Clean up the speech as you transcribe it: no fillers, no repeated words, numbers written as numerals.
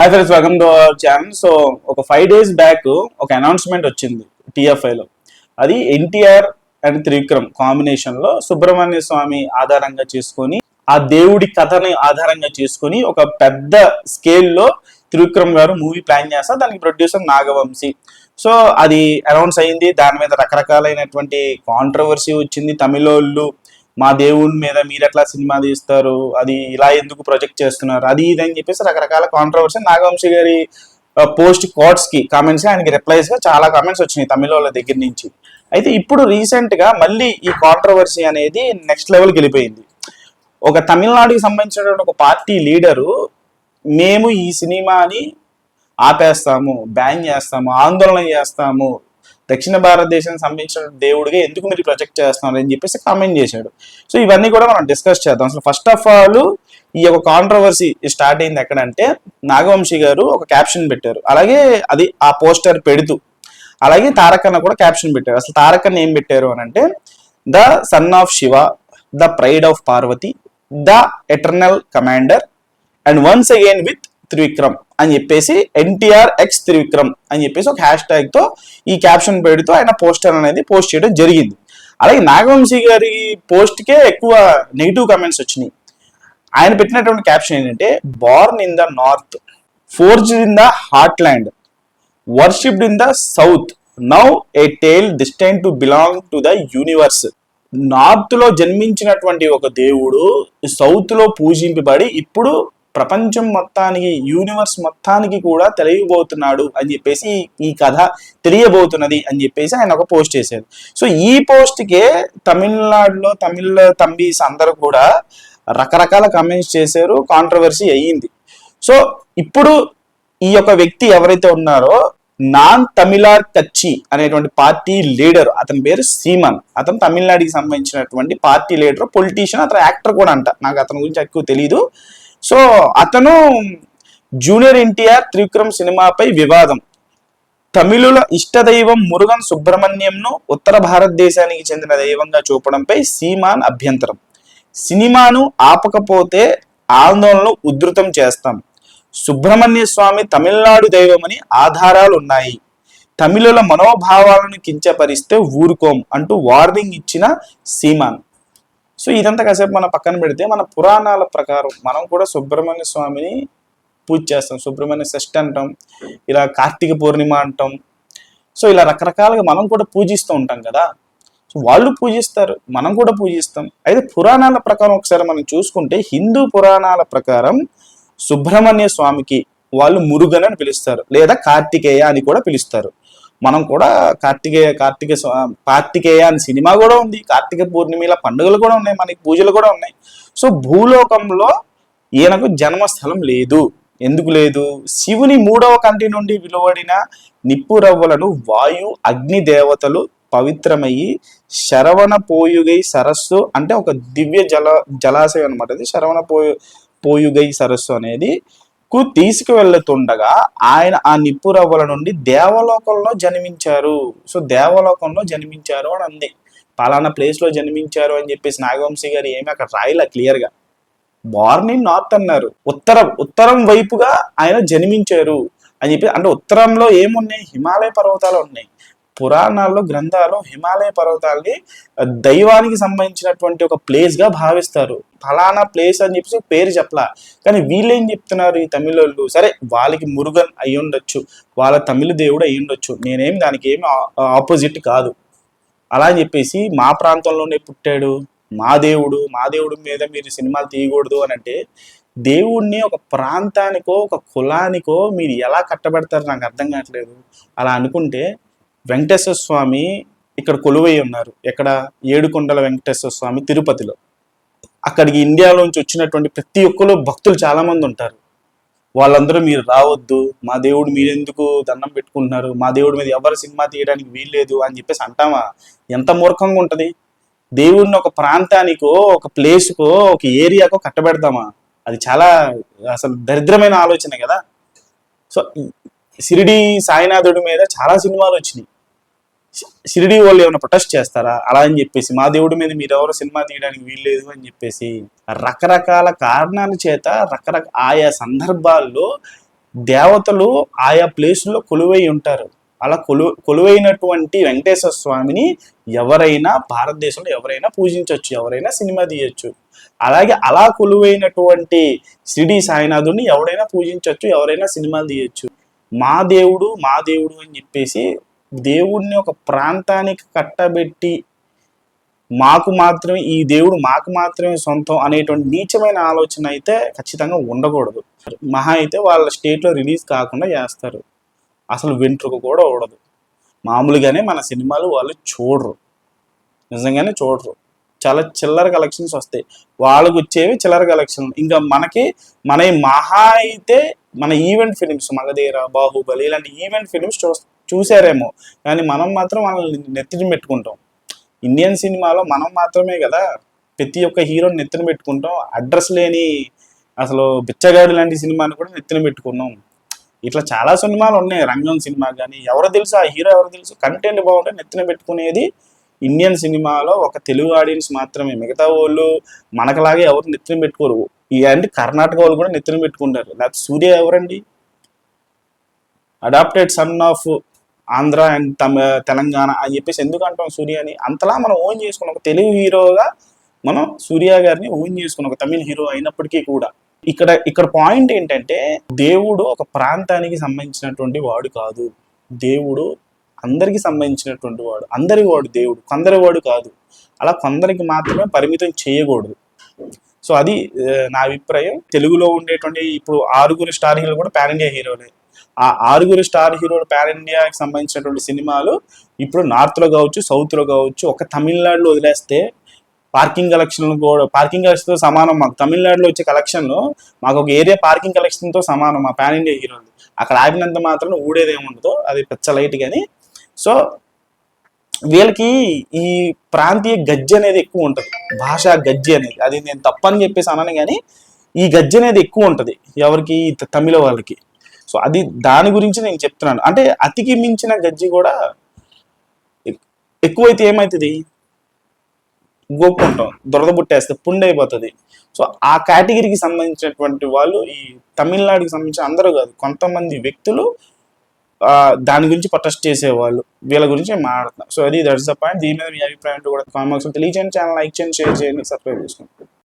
Hi friends, welcome to our channel. So ఒక 5 days back ఒక announcement వచ్చింది టీఎఫ్ఐలో. అది ఎన్టీఆర్ అండ్ త్రివిక్రమ్ కాంబినేషన్ లో సుబ్రహ్మణ్య స్వామి ఆధారంగా చేసుకొని, ఆ దేవుడి కథని ఆధారంగా చేసుకొని ఒక పెద్ద స్కేల్లో త్రివిక్రమ్ గారు మూవీ ప్లాన్ చేస్తారు. దానికి ప్రొడ్యూసర్ నాగవంశీ. సో అది అనౌన్స్ అయింది. దాని మీద రకరకాలైనటువంటి కాంట్రవర్సీ వచ్చింది. తమిళోళ్ళు మా దేవుడి మీద మీరు ఎట్లా సినిమా తీస్తారు, అది ఇలా ఎందుకు ప్రొజెక్ట్ చేస్తున్నారు, అది ఇది అని చెప్పేసి రకరకాల కాంట్రవర్సీ. నాగవంశీ గారి పోస్ట్ కోట్స్ కి కామెంట్స్ ఆయనకి రిప్లైస్ గా చాలా కామెంట్స్ వచ్చినాయి తమిళ వాళ్ళ దగ్గర నుంచి. అయితే ఇప్పుడు రీసెంట్ గా మళ్ళీ ఈ కాంట్రవర్సీ అనేది నెక్స్ట్ లెవెల్కి వెళ్ళిపోయింది. ఒక తమిళనాడుకి సంబంధించినటువంటి ఒక పార్టీ లీడరు, మేము ఈ సినిమాని ఆపేస్తాము, బ్యాన్ చేస్తాము, ఆందోళన చేస్తాము, దక్షిణ భారతదేశానికి సంబంధించిన దేవుడిగా ఎందుకు మీరు ప్రొజెక్ట్ చేస్తున్నారు అని చెప్పేసి కామెంట్ చేశాడు. సో ఇవన్నీ కూడా మనం డిస్కస్ చేద్దాం. అసలు ఫస్ట్ ఆఫ్ ఆల్ ఈ యొక్క కాంట్రవర్సీ స్టార్ట్ అయింది ఎక్కడంటే, నాగవంశీ గారు ఒక క్యాప్షన్ పెట్టారు. అలాగే అది ఆ పోస్టర్ పెడుతూ అలాగే తారకన్న కూడా క్యాప్షన్ పెట్టారు. అసలు తారకన్న ఏం పెట్టారు అని అంటే, the son of Shiva, the pride of Parvati, the eternal commander and once again with Trivikram అని చెప్పేసి, ఎన్టీఆర్ ఎక్స్ త్రివిక్రమ్ అని చెప్పేసి ఒక హ్యాష్ ట్యాగ్ తో ఈ క్యాప్షన్ పెడుతూ ఆయన పోస్టర్ అనేది పోస్ట్ చేయడం జరిగింది. అలాగే నాగవంశీ గారి పోస్ట్ కే ఎక్కువ నెగిటివ్ కామెంట్స్ వచ్చినాయి. ఆయన పెట్టినటువంటి క్యాప్షన్ ఏంటంటే, born in the north, forged in the heartland, worshipped in the south, now a tale destined to belong to the universe. North లో జన్మించినటువంటి ఒక దేవుడు సౌత్ లో పూజింపబడి ఇప్పుడు ప్రపంచం మొత్తానికి, యూనివర్స్ మొత్తానికి కూడా తెలియబోతున్నాడు అని చెప్పేసి, ఈ కథ తెలియబోతున్నది అని చెప్పేసి ఆయన ఒక పోస్ట్ చేశారు. సో ఈ పోస్ట్ కే తమిళనాడులో తమిళ తంబీస్ అందరూ కూడా రకరకాల కామెంట్స్ చేశారు. కాంట్రవర్సీ అయ్యింది. సో ఇప్పుడు ఈ యొక్క వ్యక్తి ఎవరైతే ఉన్నారో, నాన్ తమిళార్ కచ్చి అనేటువంటి పార్టీ లీడర్, అతని పేరు సీమన్. అతను తమిళనాడుకి సంబంధించినటువంటి పార్టీ లీడర్, పొలిటీషియన్, అతను యాక్టర్ కూడా అంట. నాకు అతని గురించి ఎక్కువ తెలీదు. సో అతను జూనియర్ ఎన్టీఆర్ త్రివిక్రమ్ సినిమాపై వివాదం, తమిళుల ఇష్టదైవం మురుగన్ సుబ్రహ్మణ్యంను ఉత్తర భారతదేశానికి చెందిన దైవంగా చూపడంపై సీమాన్ అభ్యంతరం, సినిమాను ఆపకపోతే ఆందోళనలు ఉధృతం చేస్తాం, సుబ్రహ్మణ్య స్వామి తమిళనాడు దైవమని ఆధారాలు ఉన్నాయి, తమిళుల మనోభావాలను కించపరిస్తే ఊరుకోం అంటూ వార్నింగ్ ఇచ్చిన సీమాన్. సో ఇదంతా కాసేపు మనం పక్కన పెడితే, మన పురాణాల ప్రకారం మనం కూడా సుబ్రహ్మణ్య స్వామిని పూజ చేస్తాం. సుబ్రహ్మణ్య షష్ఠి అంటాం, ఇలా కార్తీక పూర్ణిమ అంటాం. సో ఇలా రకరకాలుగా మనం కూడా పూజిస్తూ ఉంటాం కదా. సో వాళ్ళు పూజిస్తారు, మనం కూడా పూజిస్తాం. అయితే పురాణాల ప్రకారం ఒకసారి మనం చూసుకుంటే, హిందూ పురాణాల ప్రకారం సుబ్రహ్మణ్య స్వామికి వాళ్ళు మురుగన్ అని పిలుస్తారు, లేదా కార్తికేయ అని కూడా పిలుస్తారు. మనం కూడా కార్తికేయ అని సినిమా కూడా ఉంది, కార్తీక పూర్ణిమల పండుగలు కూడా ఉన్నాయి, మనకి పూజలు కూడా ఉన్నాయి. సో భూలోకంలో ఈయనకు జన్మస్థలం లేదు. ఎందుకు లేదు? శివుని 3వ కంటి నుండి వెలువడిన నిప్పు రవ్వలను వాయు అగ్ని దేవతలు పవిత్రమయ్యి శరవణ పోయుగై సరస్సు, అంటే ఒక దివ్య జలాశయం అనమాట. అది శరవణ పోయుగై సరస్సు అనేది తీసుకువెళ్తుండగా ఆయన ఆ నిప్పు రవ్వల నుండి దేవలోకంలో జన్మించారు. సో దేవలోకంలో జన్మించారు అని అంది. పలానా ప్లేస్ లో జన్మించారు అని చెప్పేసి నాగవంశీ గారు ఏమి అక్కడ రాయలే క్లియర్ గా. బార్న్ ఇన్ నార్త్ అన్నారు. ఉత్తరం వైపుగా ఆయన జన్మించారు అని చెప్పి, అంటే ఉత్తరంలో ఏమున్నాయి? హిమాలయ పర్వతాలు ఉన్నాయి. పురాణాల్లో, గ్రంథాల్లో హిమాలయ పర్వతాల్ని దైవానికి సంబంధించినటువంటి ఒక ప్లేస్ గా భావిస్తారు. ఫలానా ప్లేస్ అని చెప్పేసి పేరు చెప్పలా. కానీ వీళ్ళు ఏం చెప్తున్నారు, ఈ తమిళోళ్ళు, సరే వాళ్ళకి మురుగన్ అయి ఉండొచ్చు, వాళ్ళ తమిళ దేవుడు అయి ఉండొచ్చు, నేనేం దానికి ఏమి ఆపోజిట్ కాదు. అలా అని చెప్పేసి మా ప్రాంతంలోనే పుట్టాడు, మా దేవుడు మీద మీరు సినిమాలు తీయకూడదు అని అంటే, దేవుణ్ణి ఒక ప్రాంతానికో ఒక కులానికో మీరు ఎలా కట్టబెడతారు నాకు అర్థం కావట్లేదు. అలా అనుకుంటే వెంకటేశ్వర స్వామి ఇక్కడ కొలువై ఉన్నారు. ఎక్కడ? ఏడుకొండల వెంకటేశ్వర స్వామి తిరుపతిలో. అక్కడికి ఇండియాలోంచి వచ్చినటువంటి ప్రతి ఒక్కరు భక్తులు చాలా మంది ఉంటారు. వాళ్ళందరూ మీరు రావద్దు, మా దేవుడు మీరెందుకు దండం పెట్టుకుంటున్నారు, మా దేవుడి మీద ఎవరు సినిమా తీయడానికి వీల్లేదు అని చెప్పేసి అంటామా? ఎంత మూర్ఖంగా ఉంటది. దేవుడిని ఒక ప్రాంతానికో ఒక ప్లేస్కో ఒక ఏరియాకో కట్టబెడతామా? అది చాలా అసలు దరిద్రమైన ఆలోచన కదా. సో షిరిడి సాయినాథుడి మీద చాలా సినిమాలు వచ్చినాయి. షిరిడి వాళ్ళు ఏమైనా ప్రొటెస్ట్ చేస్తారా? అలా అని చెప్పేసి మా దేవుడి మీద మీరు ఎవరు సినిమా తీయడానికి వీల్లేదు అని చెప్పేసి రకరకాల కారణాల చేత ఆయా సందర్భాల్లో దేవతలు ఆయా ప్లేసుల్లో కొలువై ఉంటారు. అలా కొలువైనటువంటి వెంకటేశ్వర స్వామిని ఎవరైనా భారతదేశంలో ఎవరైనా పూజించవచ్చు, ఎవరైనా సినిమా తీయచ్చు. అలాగే అలా కొలువైనటువంటి షిరిడి సాయినాథుడిని ఎవరైనా పూజించవచ్చు, ఎవరైనా సినిమాలు తీయచ్చు. మా దేవుడు మా దేవుడు అని చెప్పేసి దేవుడిని ఒక ప్రాంతానికి కట్టబెట్టి మాకు మాత్రమే ఈ దేవుడు మాకు మాత్రమే సొంతం అనేటువంటి నీచమైన ఆలోచన అయితే ఖచ్చితంగా ఉండకూడదు. మహా అయితే వాళ్ళ స్టేట్లో రిలీజ్ కాకుండా చేస్తారు, అసలు వెంట్రుక కూడా ఉండదు. మామూలుగానే మన సినిమాలు వాళ్ళు చూడరు, నిజంగానే చూడరు. చాలా చిల్లర కలెక్షన్స్ వస్తాయి, వాళ్ళకు వచ్చేవి చిల్లర కలెక్షన్. ఇంకా మన మహా అయితే మన ఈవెంట్ ఫిలిమ్స్ మగధీర, బాహుబలి ఇలాంటి ఈవెంట్ ఫిలిమ్స్ చూసారేమో, కానీ మనం మాత్రం వాళ్ళని నెత్తిన పెట్టుకుంటాం. ఇండియన్ సినిమాలో మనం మాత్రమే కదా ప్రతి ఒక్క హీరోని నెత్తిన పెట్టుకుంటాం. అడ్రస్ లేని అసలు బిచ్చగాడు లాంటి సినిమాని కూడా నెత్తిన పెట్టుకున్నాం. ఇట్లా చాలా సినిమాలు ఉన్నాయి, రంగం సినిమా కానీ. ఎవరు తెలుసు ఆ హీరో, ఎవరు తెలుసు, కంటెంట్ బాగుంటే నెత్తిన పెట్టుకునేది ఇండియన్ సినిమాలో ఒక తెలుగు ఆడియన్స్ మాత్రమే. మిగతా వాళ్ళు మనకలాగే ఎవరు నెత్తిన పెట్టుకోరు. ఇలాంటి కర్ణాటక వాళ్ళు కూడా నెత్తిన పెట్టుకుంటారు. లేకపోతే సూర్య ఎవరండి, adopted son of Andhra and Telangana అని చెప్పేసి ఎందుకు అంటాం సూర్యని? అంతలా మనం ఓన్ చేసుకున్న ఒక తెలుగు హీరోగా మనం సూర్య గారిని ఓన్ చేసుకున్న ఒక తమిళ హీరో అయినప్పటికీ కూడా ఇక్కడ పాయింట్ ఏంటంటే దేవుడు ఒక ప్రాంతానికి సంబంధించినటువంటి వాడు కాదు. దేవుడు అందరికి సంబంధించినటువంటి వాడు, అందరి వాడు దేవుడు, కొందరి వాడు కాదు. అలా కొందరికి మాత్రమే పరిమితం చేయకూడదు. సో అది నా అభిప్రాయం. తెలుగులో ఉండేటువంటి ఇప్పుడు 6 స్టార్ హీరోలు కూడా పాన్ ఇండియా హీరోలే. ఆ 6 స్టార్ హీరోలు పాన్ ఇండియాకి సంబంధించినటువంటి సినిమాలు ఇప్పుడు నార్త్లో కావచ్చు, సౌత్లో కావచ్చు, ఒక తమిళనాడులో వదిలేస్తే పార్కింగ్ కలెక్షన్ కూడా పార్కింగ్ కలెక్షన్తో సమానం. మాకు తమిళనాడులో వచ్చే కలెక్షన్లు మాకు ఒక ఏరియా పార్కింగ్ కలెక్షన్తో సమానం మా పాన్ ఇండియా హీరోలు. అక్కడ ఆడినంత మాత్రం ఊడేదేముండదు, అది పెచ్చ లైట్ కానీ. సో వీళ్ళకి ఈ ప్రాంతీయ గజ్జి అనేది ఎక్కువ ఉంటుంది, భాషా గజ్జి అనేది. అది నేను తప్పని చెప్పేసి అనను, కానీ ఈ గజ్జి అనేది ఎక్కువ ఉంటుంది ఎవరికి, తమిళ వాళ్ళకి. సో అది దాని గురించి నేను చెప్తున్నాను. అంటే అతికి మించిన గజ్జి కూడా ఎక్కువైతే ఏమవుతుంది, గోక్కుంటాం, దురద పుట్టేస్తే పుండు అయిపోతుంది. సో ఆ కేటగిరీకి సంబంధించినటువంటి వాళ్ళు, ఈ తమిళనాడుకి సంబంధించిన అందరూ కాదు, కొంతమంది వ్యక్తులు దాని గురించి ప్రొటెస్ట్ చేసేవాళ్ళు, వీళ్ళ గురించి మాట్లాడుతున్నాం. సో అది దట్స్ ద పాయింట్. దీని మీద మీ అభిప్రాయం కూడా కామెంట్స్ తెలియజేయండి. ఛానల్ లైక్ చేయండి, షేర్ చేయండి, సబ్స్క్రైబ్ చేసుకోండి.